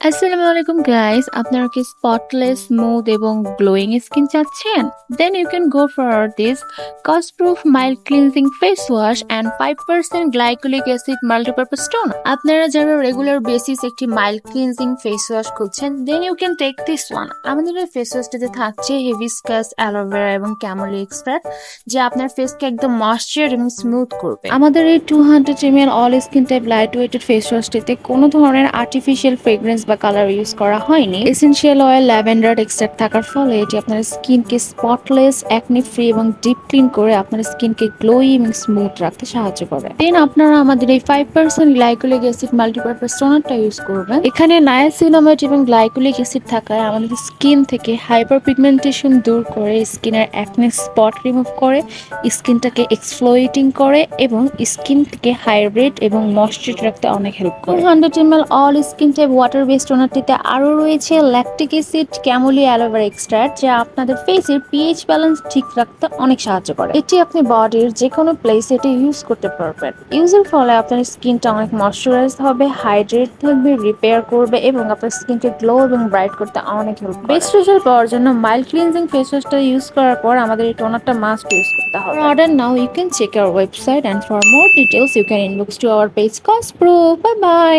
আসসালামু আলাইকুম গাইস, আপনারা কি স্পটলেস স্মুথ এবং গ্লোয়িং স্কিন চাচ্ছেন? Then you can go for this cost proof mild cleansing face wash and 5% glycolic acid multipurpose tone. আপনারা যারা রেগুলার বেসিস একটি মাইল্ড ক্লিনজিং ফেস ওয়াশ খুঁজছেন, then you can take this one. আমাদের এই face ওয়াশটাতে থাকছে hibiscus, aloe vera এবং ক্যামোলি extract, যা আপনার ফেসকে একদম ময়েশ্চার এবং স্মুথ করবে। আমাদের এই 200 ml all skin type light weighted face ওয়াশটিতে কোনো ধরনের আর্টিফিশিয়াল ফ্রেগ্রেন্স বা কালার ইউজ করা হয়নি। এসেনশিয়াল অয়েল, ল্যাভেন্ডার এক্সট্রাক্ট থাকার ফলে এটি আপনার স্কিনকে স্পটলেস, অ্যাকনি ফ্রি এবং ডিপ ক্লিন করে আপনার স্কিনকে গ্লোয়ি এবং স্মুথ রাখতে সাহায্য করে। দেন আপনারা আমাদের এই 5% গ্লাইকোলিক অ্যাসিড মাল্টিপারপাস টোনারটা ইউজ করবেন। এখানে নায়াসিনামাইড এবং গ্লাইকোলিক অ্যাসিড থাকায় আমাদের স্কিন থেকে হাইপার পিগমেন্টেশন দূর করে, স্কিনের অ্যাকনে স্পট রিমুভ করে, স্কিনটাকে এক্সফ্লোয়েটিং করে এবং স্কিন থেকে হাইড্রেট এবং ময়েশ্চার রাখতে অনেক হেল্প করে। 200 ml all skin type water based টোনারটিতে আরও রয়েছে lactic acid, chamomile, aloe vera extract, যা আপনাদের ফেসের পিএইচ ব্যালেন্স ঠিক রাখতে অনেক সাহায্য করে। এটি আপনি বডির যে কোনো প্লেসে এটি ইউজ করতে পারবেন। ইউজের ফলে আপনার স্কিনটা অনেক ময়েশ্চারাইজ হবে, হাইড্রেট থাকবে, রিপেয়ার করবে এবং আপনার স্কিনকে গ্লো এবং ব্রাইট করতে অনেক হেল্প করে। বেস্ট রেজাল্ট পাওয়ার জন্য মাইল্ড ক্লিনজিং ফেস ওয়াশটা ইউজ করার পর আমাদের এই টোনারটা মাস্ট ইউজ করতে হবে। Order now, you can check our website and for more details you can inbox to our page Cosproof. Bye bye.